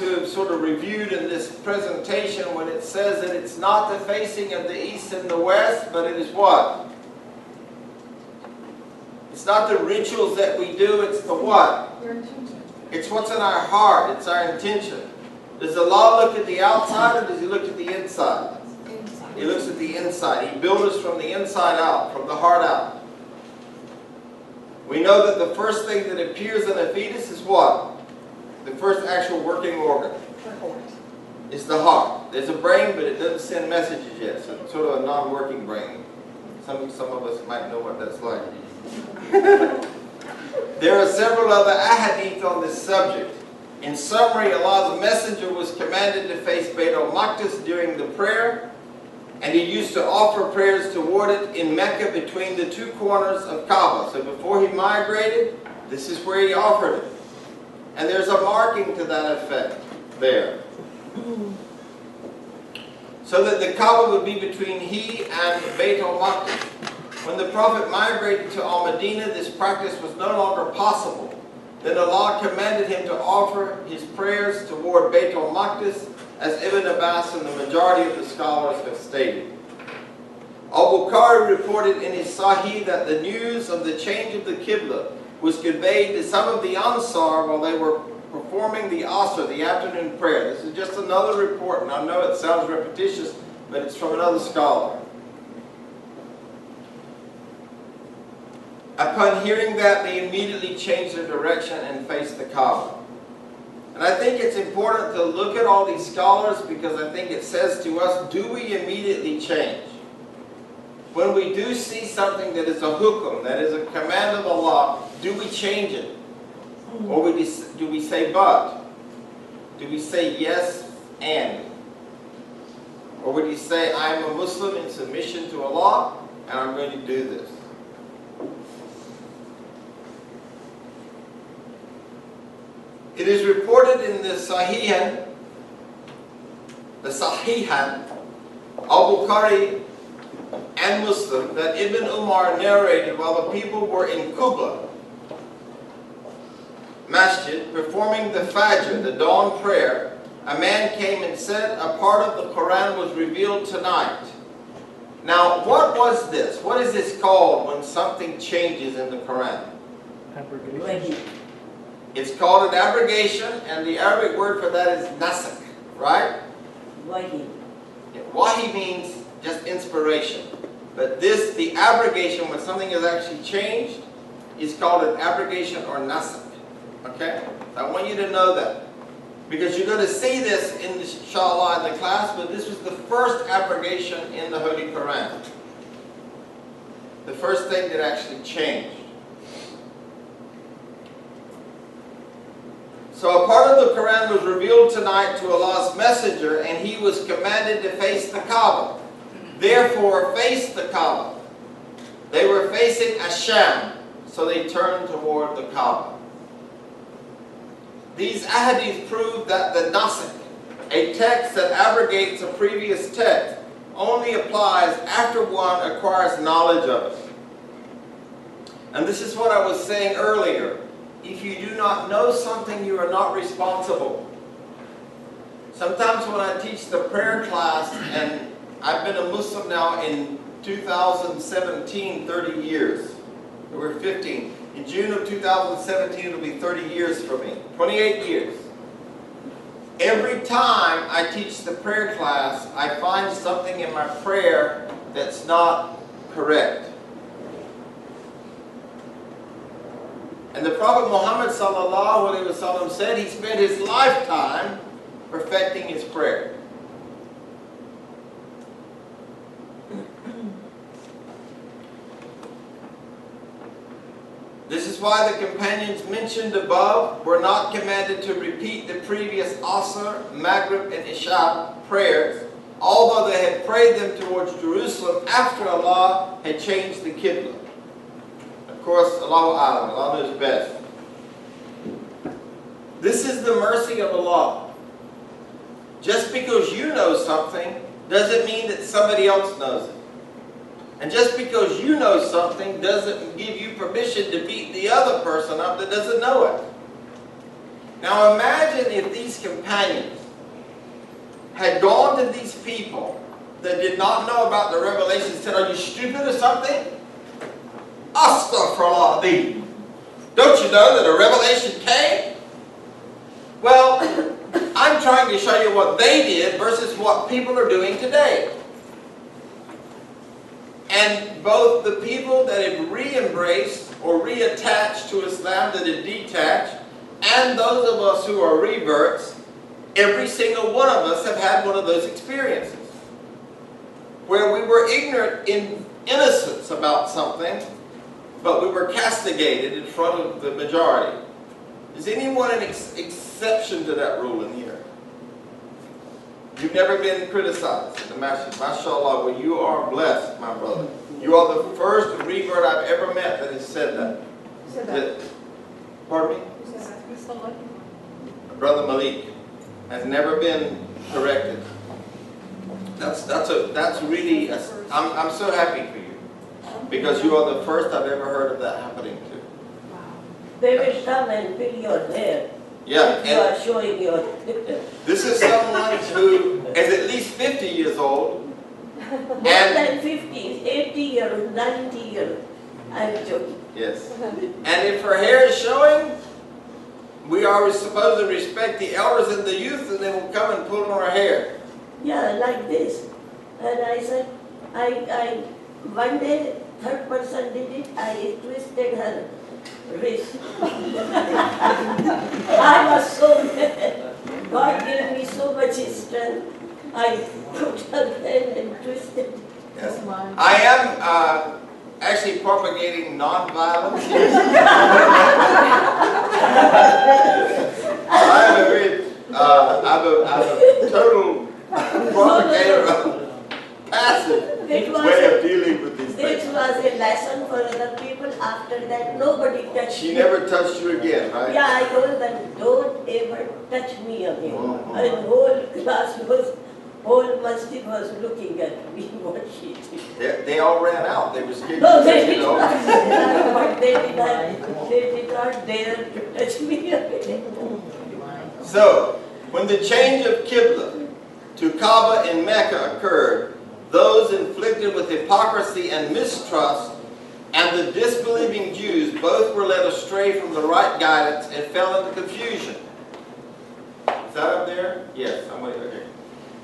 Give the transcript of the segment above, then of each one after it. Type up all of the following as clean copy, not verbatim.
to have sort of reviewed in this presentation when it says that it's not the facing of the east and the west, but it is what? It's not the rituals that we do, it's the what? Your intention. It's what's in our heart, it's our intention. Does Allah look at the outside or does He look at the inside? Inside. He looks at the inside. He built us from the inside out, from the heart out. We know that the first thing that appears in a fetus is what? The first actual working organ. It's the heart. There's a brain, but it doesn't send messages yet. So it's sort of a non-working brain. Some of us might know what that's like. There are several other ahadith on this subject. In summary, Allah's messenger was commanded to face Bayt al-Maqdis during the prayer, and he used to offer prayers toward it in Mecca between the two corners of Kaaba. So before he migrated, this is where he offered it. And there's a marking to that effect there. So that the Kaaba would be between he and Bayt al-Maqdis. When the Prophet migrated to Al-Madinah, this practice was no longer possible. Then Allah commanded him to offer his prayers toward Bayt al-Maqdis, as Ibn Abbas and the majority of the scholars have stated. Al-Bukhari reported in his Sahih that the news of the change of the Qibla was conveyed to some of the Ansar while they were performing the Asr, the afternoon prayer. This is just another report, and I know it sounds repetitious, but it's from another scholar. Upon hearing that, they immediately changed their direction and faced the Kaaba. And I think it's important to look at all these scholars because I think it says to us, do we immediately change? When we do see something that is a hukum, that is a command of Allah, do we change it? Or do we say but? Do we say yes and? Or would you say, I am a Muslim in submission to Allah and I'm going to do this? It is reported in the Sahihan, Al-Bukhari and Muslim, that Ibn Umar narrated while the people were in Kuba Masjid performing the Fajr, the dawn prayer, a man came and said, a part of the Quran was revealed tonight. Now, what was this? What is this called when something changes in the Quran? Abrogation. It's called an abrogation, and the Arabic word for that is nasakh, right? Wahi. Wahi means just inspiration. But this, the abrogation, when something is actually changed, is called an abrogation or nasakh. Okay? I want you to know that. Because you're going to see this, inshallah, in the class, but this was the first abrogation in the Holy Quran. The first thing that actually changed. So a part of the Quran was revealed tonight to Allah's messenger, and he was commanded to face the Kaaba. Therefore, face the Kaaba. They were facing Asham, so they turned toward the Kaaba. These ahadith prove that the nasikh, a text that abrogates a previous text, only applies after one acquires knowledge of it. And this is what I was saying earlier. If you do not know something, you are not responsible. Sometimes when I teach the prayer class, and I've been a Muslim now in 2017, 30 years. We're 15. In June of 2017, it'll be 30 years for me. 28 years. Every time I teach the prayer class, I find something in my prayer that's not correct. And the Prophet Muhammad ﷺ said he spent his lifetime perfecting his prayer. This is why the companions mentioned above were not commanded to repeat the previous Asr, Maghrib, and Isha prayers, although they had prayed them towards Jerusalem after Allah had changed the Qibla. Of course, Allahu A'lam, Allah knows best. This is the mercy of Allah. Just because you know something doesn't mean that somebody else knows it. And just because you know something doesn't give you permission to beat the other person up that doesn't know it. Now imagine if these companions had gone to these people that did not know about the revelation and said, "Are you stupid or something? Astaghfirullah thee. Don't you know that a revelation came?" Well, I'm trying to show you what they did versus what people are doing today. And both the people that have re-embraced or reattached to Islam, that have detached, and those of us who are reverts, every single one of us have had one of those experiences where we were ignorant in innocence about something, but we were castigated in front of the majority. Is anyone an exception to that rule in here? You've never been criticized in the masjid. MashaAllah, well, you are blessed, my brother. You are the first revert I've ever met that has said that. Pardon me? Brother Malik has never been corrected. That's really, I'm so happy for you, because you are the first I've ever heard of that happening to. They will come and fill your hair. Yeah, You are showing your... this is someone who is at least 50 years old. More than 50, 80 years, 90 years. I'm joking. Yes. And if her hair is showing, we are supposed to respect the elders and the youth, and they will come and pull on her hair. Yeah, like this. And I said, one day, third person did it, I twisted her wrist. I was so mad. God gave me so much strength. I put her hand and twisted. Yes. I am actually propagating non-violence. I'm a total propagator of passive way of dealing with these This things. was a lesson for other people. After that, nobody touched She me. never touched you again, right? Yeah, I told them, don't ever touch me again. Oh. And whole class was, whole masjid was looking at me, what she did. They all ran out. They were scared No, to they touch did you, not. though. But they did not dare to touch me again. So, when the change of Qibla to Kaaba in Mecca occurred, those inflicted with hypocrisy and mistrust and the disbelieving Jews both were led astray from the right guidance and fell into confusion. Is that up there? Yes, I'm waiting right here.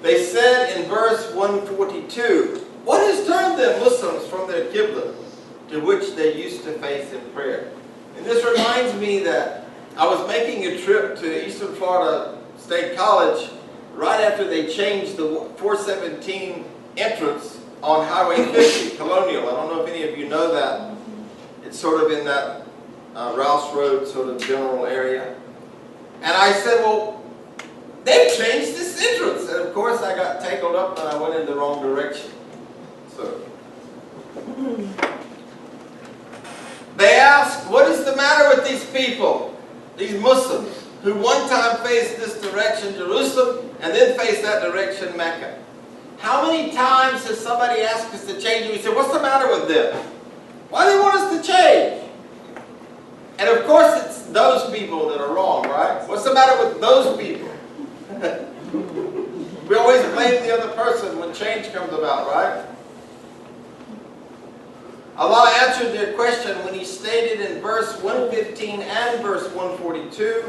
They said in verse 142, "What has turned them Muslims from their Qibla to which they used to face in prayer?" And this reminds me that I was making a trip to Eastern Florida State College right after they changed the 417 entrance on Highway 50, Colonial. I don't know if any of you know that. It's sort of in that Rouse Road sort of general area. And I said, well, they've changed this entrance. And of course I got tangled up and I went in the wrong direction. So they asked, what is the matter with these people, these Muslims, who one time faced this direction, Jerusalem, and then faced that direction, Mecca? How many times has somebody asked us to change and we said, what's the matter with them? Why do they want us to change? And of course it's those people that are wrong, right? What's the matter with those people? We always blame the other person when change comes about, right? Allah answered their question when He stated in verse 115 and verse 142,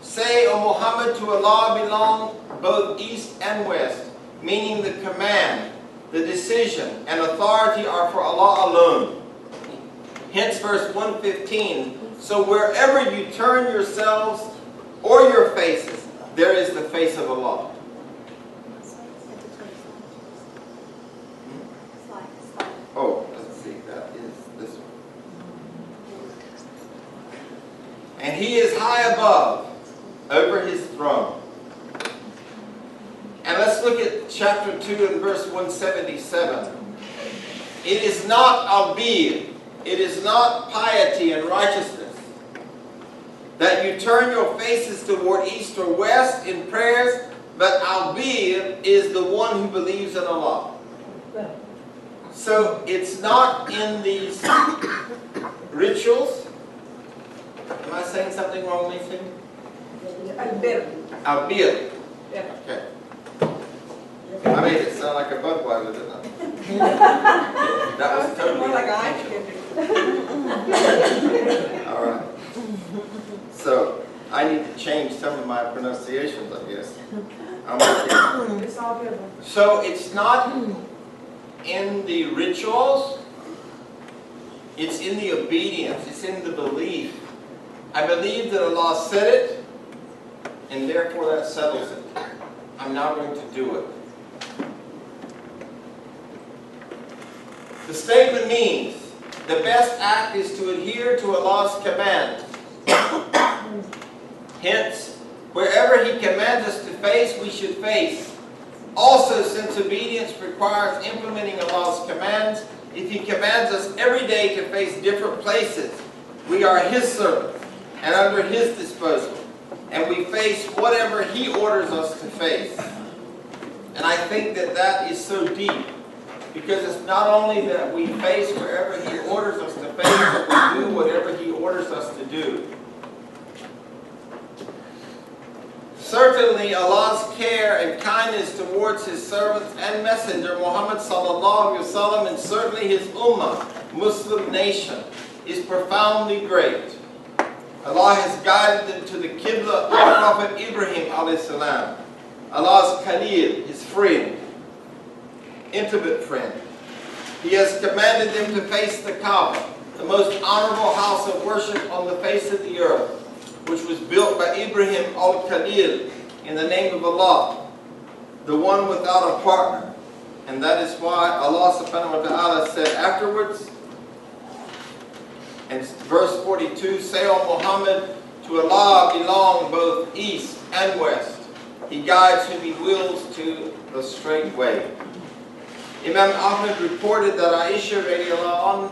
"Say, O Muhammad, to Allah belong both east and west," meaning the command, the decision, and authority are for Allah alone. Hence verse 115, "So wherever you turn yourselves or your faces, there is the face of Allah." Oh, let's see, that is this one. "And He is high above, over His throne." And let's look at chapter 2 and verse 177. "It is not albir, it is not piety and righteousness, that you turn your faces toward east or west in prayers, but albir is the one who believes in Allah." So it's not in these rituals. Am I saying something wrong, Lisa? Albir. Albir. Yeah. Okay. I made it sound like a Budweiser, didn't I? That was totally more like intentional. All right. So I need to change some of my pronunciations, I guess. I'm okay. It's all good. So it's not in the rituals, it's in the obedience, it's in the belief. I believe that Allah said it, and therefore that settles it. I'm now going to do it. The statement means the best act is to adhere to Allah's command. Hence, wherever He commands us to face, we should face. Also, since obedience requires implementing Allah's commands, if He commands us every day to face different places, we are His servants and under His disposal. And we face whatever He orders us to face. And I think that that is so deep. Because it's not only that we face wherever He orders us to face, but we do whatever He orders us to do. Certainly, Allah's care and kindness towards His servants and messenger, Muhammad sallallahu alaihi wasallam, and certainly His ummah, Muslim nation, is profoundly great. Allah has guided them to the Qibla of Prophet Ibrahim alayhi salam, Allah's Khalil, His friend, intimate friend. He has commanded them to face the Kaaba, the most honorable house of worship on the face of the earth, which was built by Ibrahim al-Khalil in the name of Allah, the one without a partner. And that is why Allah subhanahu wa ta'ala said afterwards, in verse 42, say, O Muhammad, to Allah belong both east and west. He guides whom He wills to the straight way. Imam Ahmad reported that Aisha radiallahu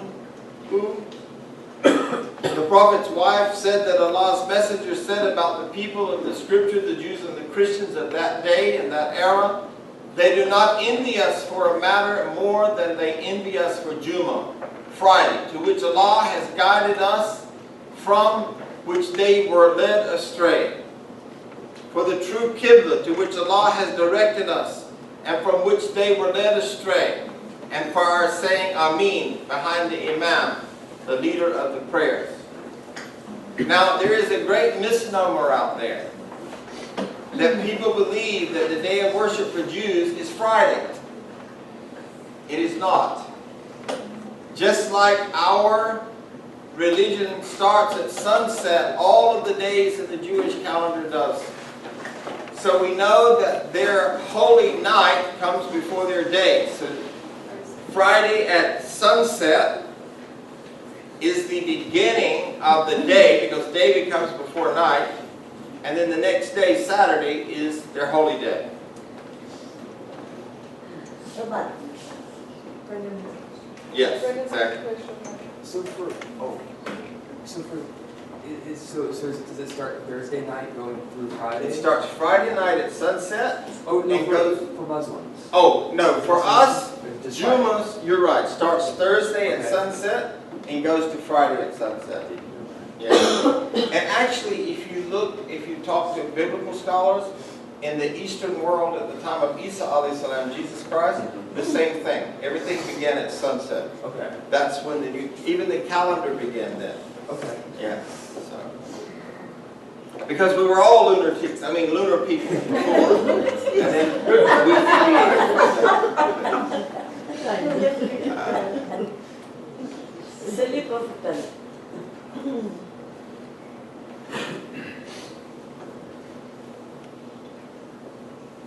anhu, the Prophet's wife, said that Allah's Messenger said about the people of the Scripture, the Jews and the Christians of that day and that era, they do not envy us for a matter more than they envy us for Jummah, Friday, to which Allah has guided us, from which they were led astray. For the true Qibla, to which Allah has directed us, and from which they were led astray, and for our saying Ameen behind the Imam, the leader of the prayers. Now, there is a great misnomer out there that people believe that the day of worship for Jews is Friday. It is not. Just like our religion starts at sunset, all of the days in the Jewish calendar does. So we know that their holy night comes before their day. So Friday at sunset is the beginning of the day, because day becomes before night. And then the next day, Saturday, is their holy day. Shabbat. Yes, exactly. So does it start Thursday night going through Friday? It starts Friday night at sunset. Oh, no, and goes for Muslims. Oh, no, for us, Just Jummahs, you're right, starts Thursday at sunset and goes to Friday at sunset. Yeah. And actually, if you talk to biblical scholars, in the Eastern world at the time of Isa alayhi salam, Jesus Christ, the same thing. Everything began at sunset. Okay. That's when even the calendar began then. Okay. Yeah. So. Because we were all lunar people before. And then Slip of tongue.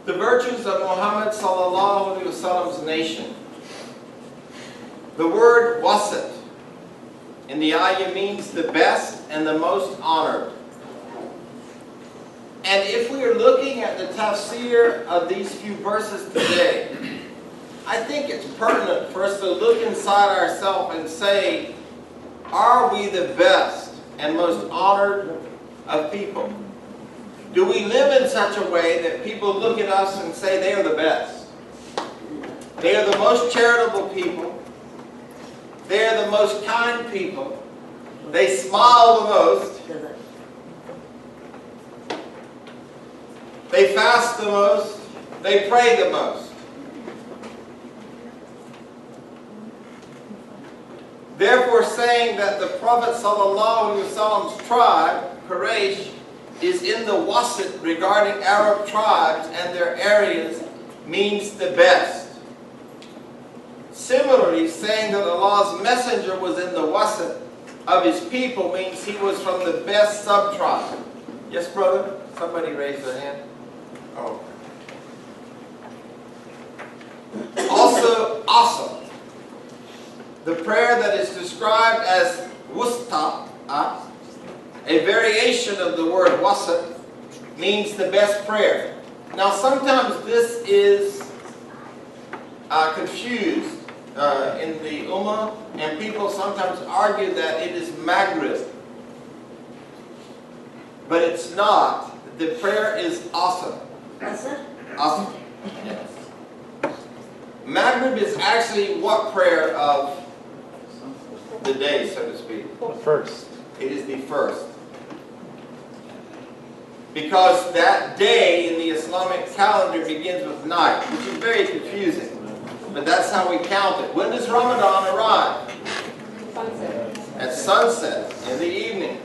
the virtues of Muhammad sallallahu alaihi wasallam's nation. The word wasat in the ayah means the best and the most honored. And if we are looking at the tafsir of these few verses today, I think it's pertinent for us to look inside ourselves and say, are we the best and most honored of people? Do we live in such a way that people look at us and say they are the best? They are the most charitable people. They are the most kind people. They smile the most. They fast the most. They pray the most. Therefore, saying that the Prophet ﷺ's tribe, Quraysh, is in the wasat regarding Arab tribes and their areas means the best. Similarly, saying that Allah's messenger was in the wasat of his people means he was from the best sub-tribe. Yes, brother? Somebody raised their hand. Oh. Also, awesome. The prayer that is described as wusta, a variation of the word wasat, means the best prayer. Now sometimes this is confused in the Ummah, and people sometimes argue that it is Maghrib. But it's not. The prayer is awesome. Awesome. Yes. Maghrib is actually what prayer of the day, so to speak? The first. It is the first. Because that day in the Islamic calendar begins with night, which is very confusing. But that's how we count it. When does Ramadan arrive? Sunset. At sunset in the evening.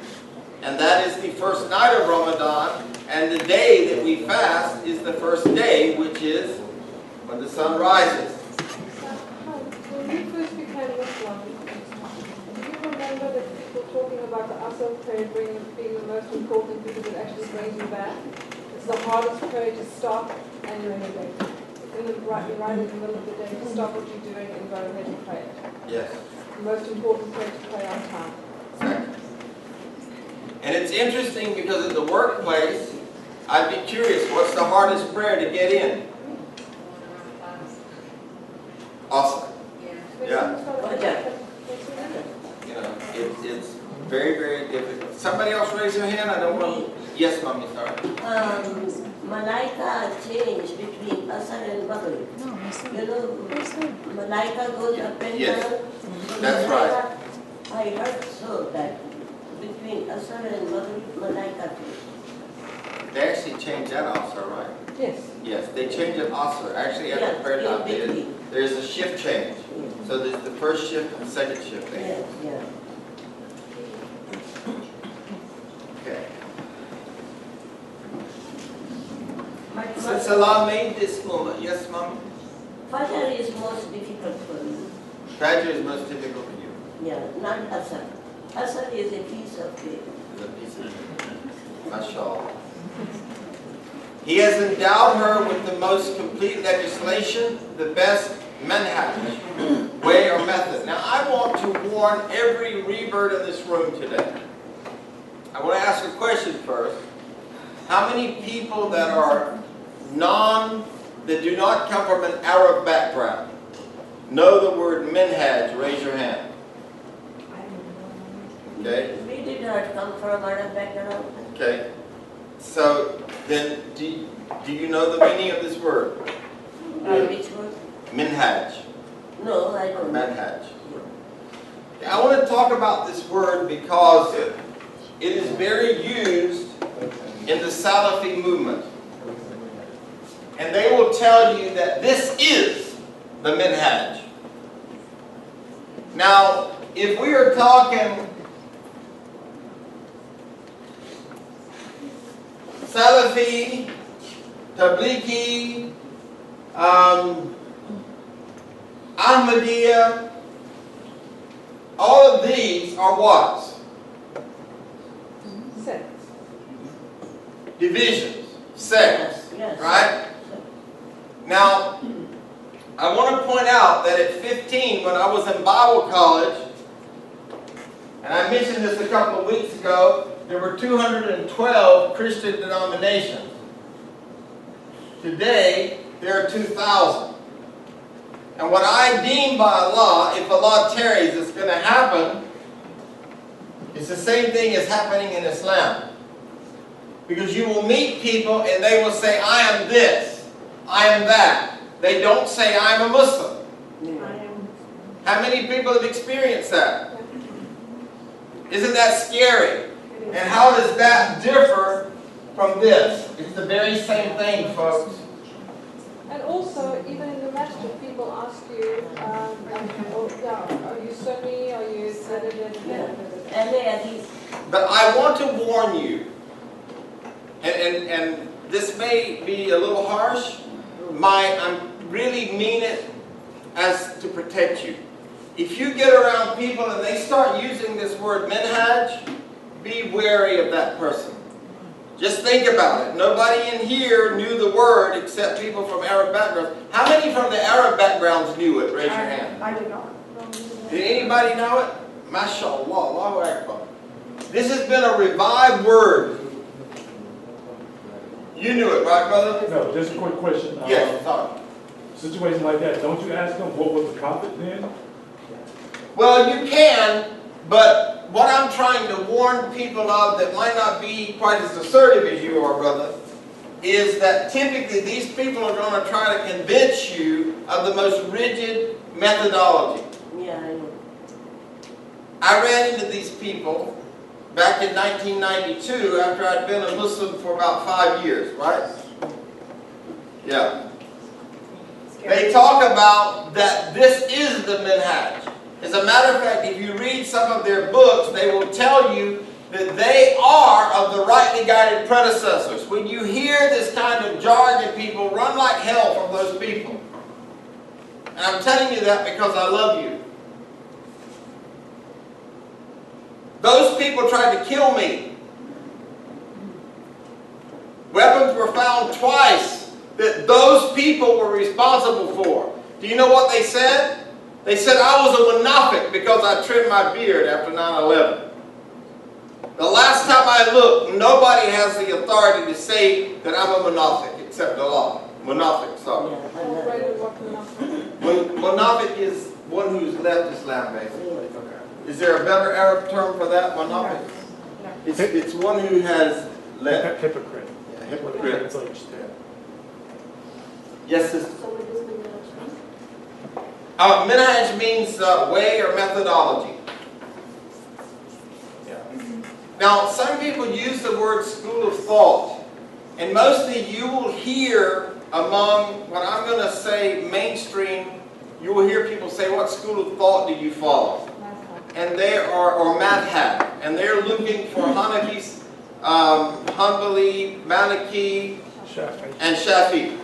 And that is the first night of Ramadan. And the day that we fast is the first day, which is when the sun rises. When you first became Muslim, do you remember that people talking about the Asr prayer being the most important because it actually brings you back? It's the hardest prayer to stop and you're in a day. Right in the middle of the day to stop what you're doing and go ahead and pray it. Yes. The most important prayer to pray on time. Exactly. And it's interesting because in the workplace, I'd be curious, what's the hardest prayer to get in? Awesome. Yeah. You know, it's very, very difficult. Somebody else raise your hand? I don't want to. Yes, Mommy, sorry. Malaika change between Asr and Maghrib. You know, Malaika goes up and Yes, down. that's right. I heard so that between Asr and Maghrib, Malaika change. They actually changed that also, right? Yes. Yes, they changed it also. Actually, at the prayer time, there's a shift change. So there's the first shift and the second shift. Yes, yeah. Okay. But Since Allah made this moment, yes, Mom? Fajr is most difficult for me. Fajr is most difficult for you. Yeah, not Asr. Asr is a piece of cake. It's a piece of MashaAllah. He has endowed her with the most complete legislation, the best manhaj, way or method. Now I want to warn every revert in this room today. I want to ask a question first. How many people that are that do not come from an Arab background know the word minhaj? Raise your hand. Okay. We did not come from Arab background. Okay. So then, do you know the meaning of this word? Which word? Minhaj. No, I don't. Manhaj. I want to talk about this word because it is very used in the Salafi movement. And they will tell you that this is the minhaj. Now, if we are talking Salafi, Tablighi, Ahmadiyya, all of these are what? Sects. Divisions, sects, Yes. right? Now, I want to point out that at 15, when I was in Bible college, and I mentioned this a couple of weeks ago, there were 212 Christian denominations. Today, there are 2,000. And what I deem by Allah, if Allah tarries, is going to happen, it's the same thing as happening in Islam. Because you will meet people and they will say, I am this, I am that. They don't say, I am a Muslim. How many people have experienced that? Isn't that scary? And how does that differ from this. It's the very same thing, folks. And also, even in the masjid, people ask you, are you Sunni, are you... But I want to warn you, and this may be a little harsh, I really mean it as to protect you. If you get around people and they start using this word minhaj, be wary of that person. Just think about it. Nobody in here knew the word except people from Arab backgrounds. How many from the Arab backgrounds knew it? Raise your hand. I did not. Did anybody know it? MashaAllah, Allahu Akbar. This has been a revived word. You knew it, right, brother? No, just a quick question. Yes, sorry. Situation like that, don't you ask them what was the prophet then? Well, you can, but what I'm trying to warn people of that might not be quite as assertive as you are, brother, is that typically these people are going to try to convince you of the most rigid methodology. Yeah, I know. I ran into these people back in 1992 after I'd been a Muslim for about 5 years, right? Yeah. They talk about that this is the minhaj. As a matter of fact, if you read some of their books, they will tell you that they are of the rightly guided predecessors. When you hear this kind of jargon, people run like hell from those people. And I'm telling you that because I love you. Those people tried to kill me. Weapons were found twice that those people were responsible for. Do you know what they said? They said I was a munafiq because I trimmed my beard after 9/11. The last time I looked, nobody has the authority to say that I'm a munafiq except Allah. Munafiq, sorry. Munafiq is one who's left Islam, basically. Is there a better Arab term for that? Munafiq? It's one who has left. Hypocrite. Yeah, hypocrite. It's like, Yes, sister. So what is minhaj? Minhaj means way or methodology. Yeah. Now, some people use the word school of thought, and mostly you will hear among what I'm going to say mainstream, you will hear people say, what school of thought do you follow? And they are, or madhab, and they're looking for Hanafis, Hanbali, Maliki, and Shafi.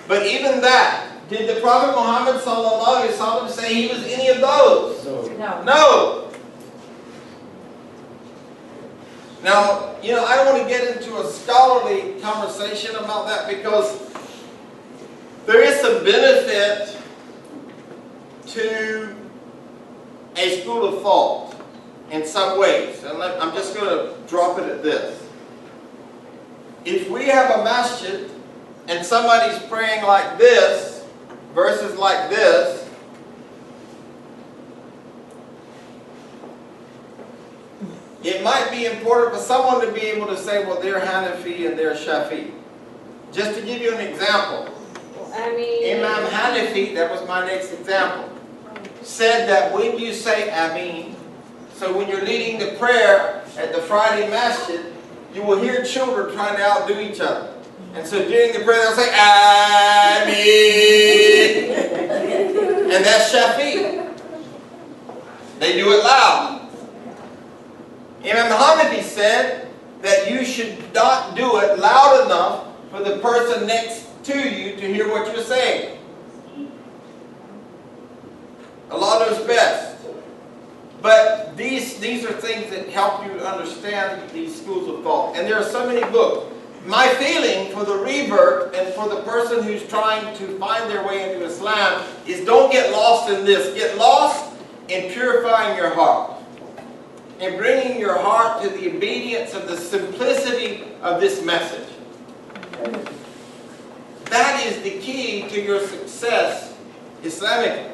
But even that, did the Prophet Muhammad sallallahu alaihi wasallam say he was any of those? No. No. Now, you know, I don't want to get into a scholarly conversation about that because there is some benefit to a school of thought in some ways. And I'm just going to drop it at this. If we have a masjid and somebody's praying like this versus like this, it might be important for someone to be able to say, well, they're Hanafi and they're Shafi. Just to give you an example, Imam Hanafi, that was my next example, said that when you say Ameen, so when you're leading the prayer at the Friday masjid, you will hear children trying to outdo each other. And so during the prayer they'll say Ameen. And that's Shafi. They do it loud. Imam Hanafi said that you should not do it loud enough for the person next to you to hear what you're saying. Allah knows best. But these are things that help you understand these schools of thought. And there are so many books. My feeling for the revert and for the person who's trying to find their way into Islam is don't get lost in this. Get lost in purifying your heart. In bringing your heart to the obedience of the simplicity of this message. That is the key to your success Islamically.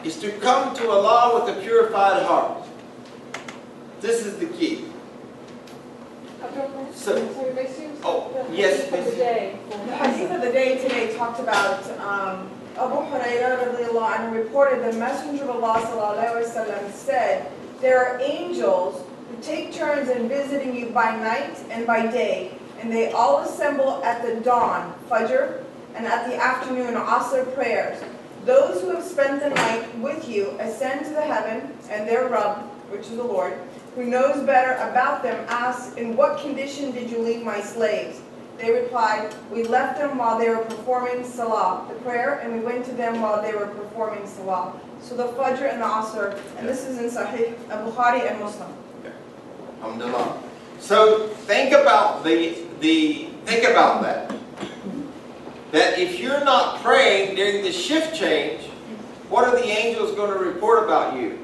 Is to come to Allah with a purified heart. This is the key. So, yes, the day. The hadith of the day today talked about Abu Hurairah radiallahu anhu reported the Messenger of Allah sallallahu alaihi wasallam said, there are angels who take turns in visiting you by night and by day, and they all assemble at the dawn, Fajr, and at the afternoon, Asr prayers. Those who have spent the night with you ascend to the heaven, and their Rabb, which is the Lord, who knows better about them, asks, in what condition did you leave my slaves? They replied, we left them while they were performing Salah, the prayer, and we went to them while they were performing Salah. So the Fajr and the Asr, and this is in Sahih Bukhari and Muslim. Okay. Alhamdulillah. So think about think about that. That if you're not praying during the shift change, what are the angels going to report about you?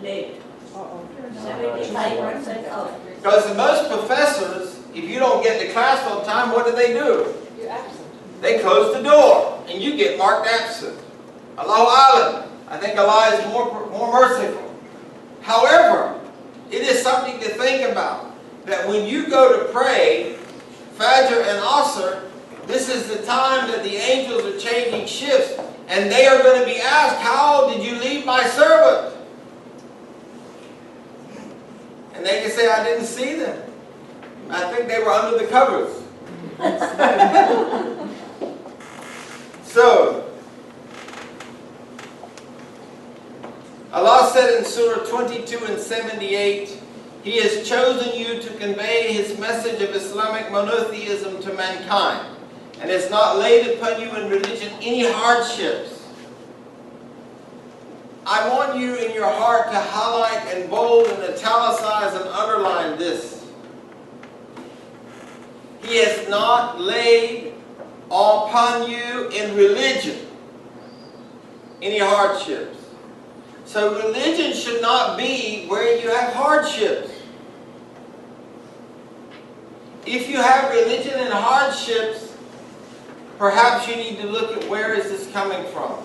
Late. 75% off. Because most professors, if you don't get to class on time, what do? You're absent. They close the door, and you get marked absent. Allahu Alam. I think Allah is more merciful. However, it is something to think about, that when you go to pray, Fajr and Asr, this is the time that the angels are changing shifts, and they are going to be asked, how did you leave my servant? And they can say, I didn't see them. I think they were under the covers. So, Allah said in Surah 22 and 78, He has chosen you to convey His message of Islamic monotheism to mankind, and has not laid upon you in religion any hardships. I want you in your heart to highlight and bold and italicize and underline this. He has not laid upon you in religion any hardships. So religion should not be where you have hardships. If you have religion and hardships, perhaps you need to look at where is this coming from.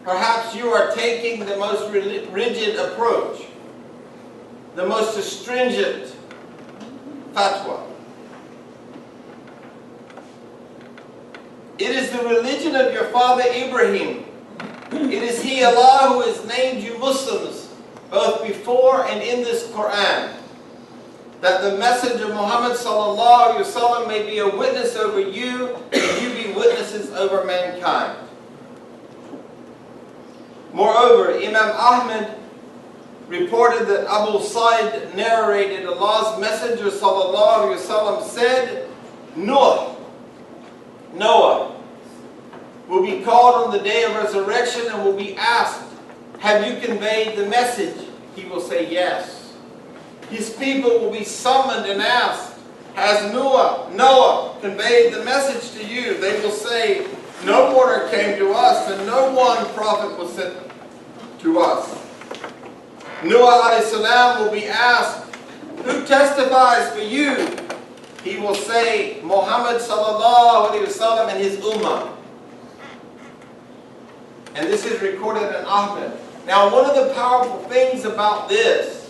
Perhaps you are taking the most rigid approach, the most stringent fatwa. It is the religion of your father Ibrahim. It is He, Allah, who has named you Muslims, both before and in this Quran, that the message of Muhammad sallallahu alaihi wasallam may be a witness over you, and you be witnesses over mankind. Moreover, Imam Ahmad reported that Abu Sa'id narrated Allah's Messenger sallallahu alaihi wasallam said, Noah will be called on the day of resurrection and will be asked, have you conveyed the message? He will say, yes. His people will be summoned and asked, has Noah conveyed the message to you? They will say, no order came to us and no one prophet was sent to us. Noah alayhi salam will be asked, who testifies for you? He will say, Muhammad sallallahu alayhi wasallam and his ummah. And this is recorded in Ahmad. Now, one of the powerful things about this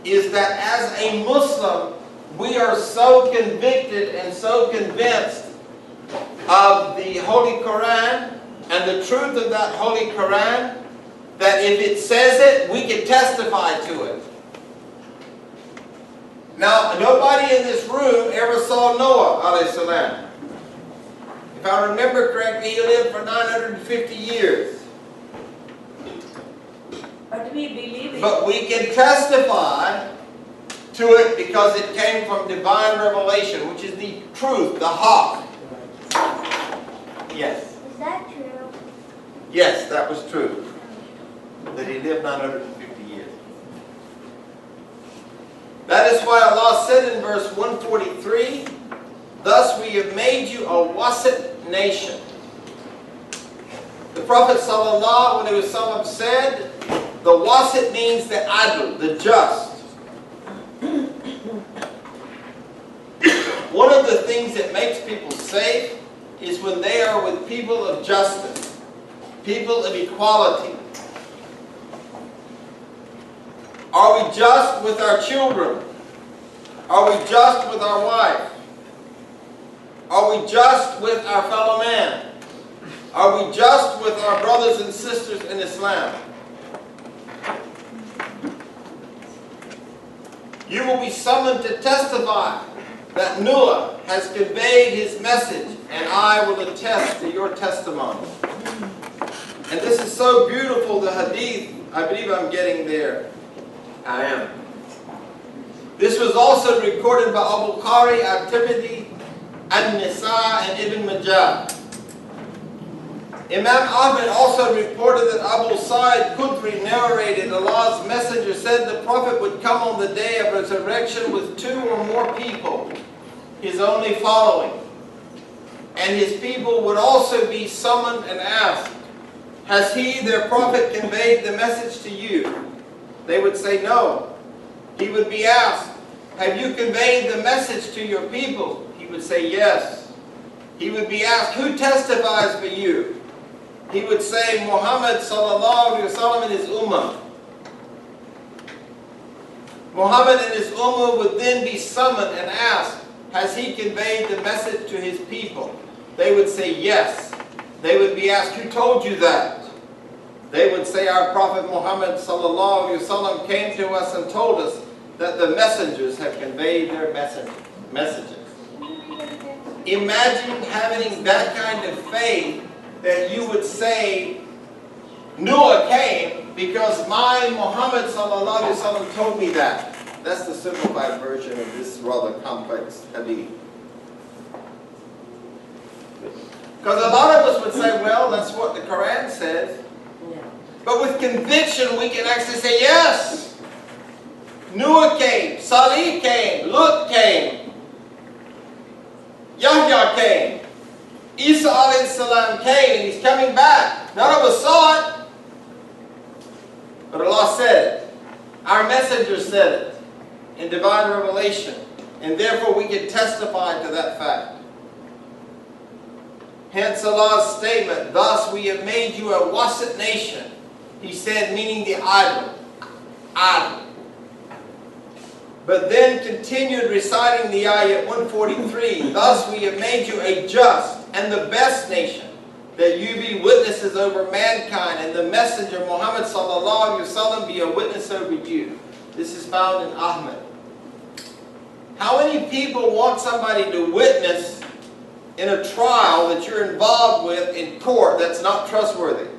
is that as a Muslim, we are so convicted and so convinced of the Holy Quran and the truth of that Holy Quran that if it says it, we can testify to it. Now, nobody in this room ever saw Noah alayhi salam. If I remember correctly, he lived for 950 years. But we believe it. But we can testify to it because it came from divine revelation, which is the truth, the haqq. Yes. Is that true? Yes, that was true. That he lived 950 years. That is why Allah said in verse 143, thus we have made you a wasit nation. The Prophet ﷺ said, the wasit means the adl, the just. One of the things that makes people safe is when they are with people of justice, people of equality. Are we just with our children? Are we just with our wife? Are we just with our fellow man? Are we just with our brothers and sisters in Islam? You will be summoned to testify that Noah has conveyed his message, and I will attest to your testimony. And this is so beautiful, the hadith. I believe I'm getting there. I am. This was also recorded by Al-Bukhari, At-Tirmidhi, An-Nisa, and Ibn Majah. Imam Ahmed also reported that Abu Sa'id Khudri narrated Allah's messenger said the Prophet would come on the day of resurrection with 2 or more people, his only following. And his people would also be summoned and asked, has he, their Prophet, conveyed the message to you? They would say no. He would be asked, have you conveyed the message to your people? He would say yes. He would be asked, who testifies for you? He would say, Muhammad sallallahu alaihi wasallam and his ummah. Muhammad and his ummah would then be summoned and asked, has he conveyed the message to his people? They would say yes. They would be asked, who told you that? They would say, our Prophet Muhammad sallallahu alaihi wasallam came to us and told us that the messengers have conveyed their messages. Imagine having that kind of faith that you would say, Noah came because my Muhammad sallallahu alaihi wasallam told me that. That's the simplified version of this rather complex hadith. Because a lot of us would say, well, that's what the Quran says. Yeah. But with conviction, we can actually say, yes. Noah came, Salih came, Lut came, Yahya came. Isa alayhi salam came and he's coming back. None of us saw it. But Allah said it. Our messenger said it in divine revelation. And therefore we can testify to that fact. Hence Allah's statement, thus we have made you a wasit nation. He said, meaning the idol. Idol. But then continued reciting the ayah 143, thus we have made you a just and the best nation, that you be witnesses over mankind, and the messenger Muhammad sallallahu alaihi wasallam be a witness over you. This is found in Ahmed. How many people want somebody to witness in a trial that you're involved with in court that's not trustworthy?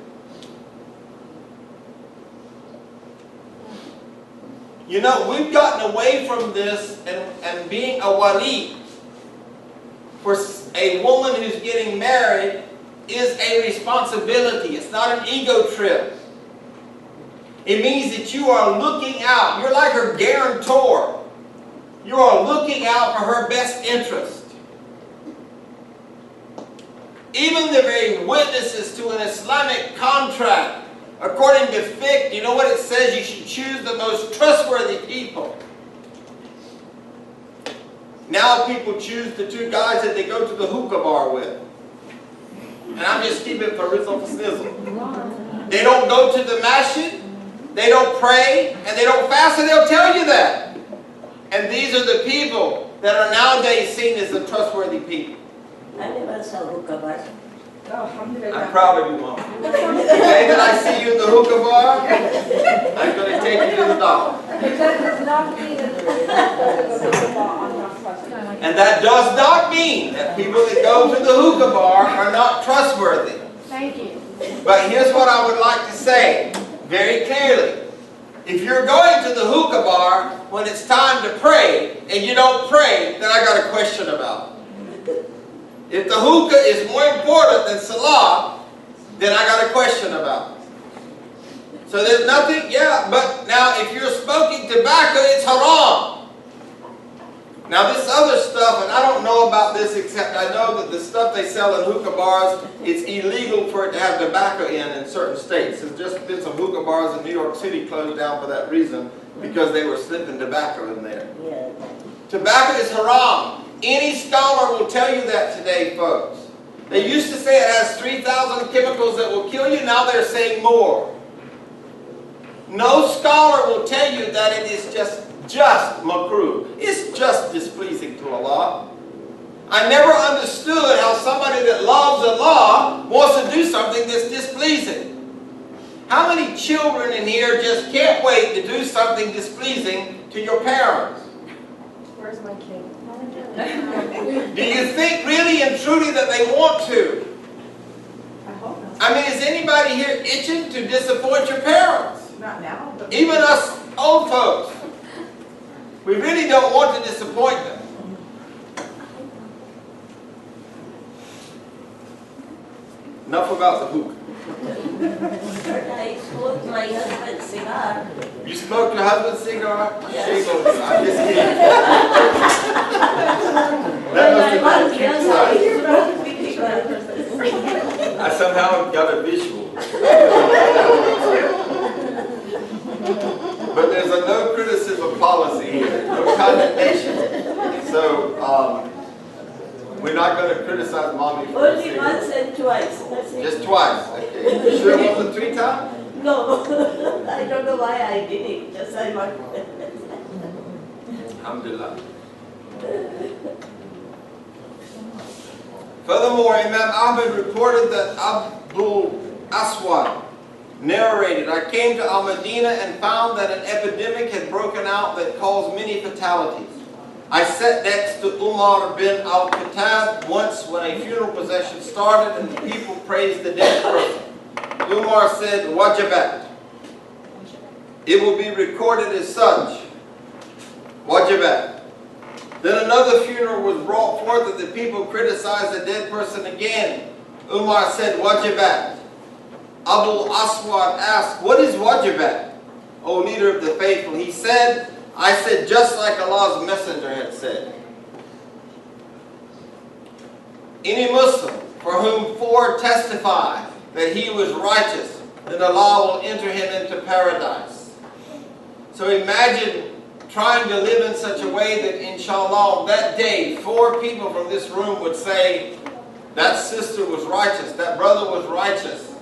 You know, we've gotten away from this and being a wali for a woman who's getting married is a responsibility. It's not an ego trip. It means that you are looking out. You're like her guarantor. You are looking out for her best interest. Even the very witnesses to an Islamic contract, according to fiqh, you know what it says? You should choose the most trustworthy people. Now people choose the 2 guys that they go to the hookah bar with. And I'm just keeping it for rizzle for snizzle. They don't go to the masjid, they don't pray, and they don't fast, and they'll tell you that. And these are the people that are nowadays seen as the trustworthy people. I never saw hookah bar. I'm proud of you, Mom. The day that I see you in the hookah bar, I'm going to take you to the doctor. But that does not mean that the hookah bar are not trustworthy. And that does not mean that people that go to the hookah bar are not trustworthy. Thank you. But here's what I would like to say very clearly. If you're going to the hookah bar when it's time to pray and you don't pray, then I got a question about it. If the hookah is more important than salah, then I got a question about it. So there's nothing, yeah, but now if you're smoking tobacco, it's haram. Now this other stuff, and I don't know about this except I know that the stuff they sell in hookah bars, it's illegal for it to have tobacco in certain states. There's just been some hookah bars in New York City closed down for that reason because they were slipping tobacco in there. Yeah. Tobacco is haram. Any scholar will tell you that today, folks. They used to say it has 3,000 chemicals that will kill you. Now they're saying more. No scholar will tell you that it is just makruh. It's just displeasing to Allah. I never understood how somebody that loves Allah wants to do something that's displeasing. How many children in here just can't wait to do something displeasing to your parents? Where's my kid? Do you think really and truly that they want to? I hope not. I mean, is anybody here itching to disappoint your parents? Not now, but. Even us old folks. We really don't want to disappoint them. Enough about the hookah. But I smoked my husband's cigar. You smoked your husband's cigar? Yes. Shame on you. I'm just kidding. That When must I have was been young, cute I sight. smoked with cigar. I somehow got a visual. But there's a no criticism policy here, no condemnation. So, we're not going to criticize mommy for Only the once cigarette. and twice. That's it. Just twice. Okay. You sure it wasn't 3 times? No, I don't know why I did it. Just I want. Alhamdulillah. Furthermore, Imam Ahmed reported that Abdul Aswad narrated, I came to Al-Madinah and found that an epidemic had broken out that caused many fatalities. I sat next to Umar bin al-Khattab once when a funeral procession started and the people praised the dead person. Umar said, Wajibat. It will be recorded as such. Wajibat. Then another funeral was brought forth and the people criticized the dead person again. Umar said, Wajibat. Abu Aswad asked, what is wajibat, O leader of the faithful? He said, I said just like Allah's messenger had said. Any Muslim for whom 4 testify that he was righteous, then Allah will enter him into paradise. So imagine trying to live in such a way that inshallah that day 4 people from this room would say, that sister was righteous, that brother was righteous.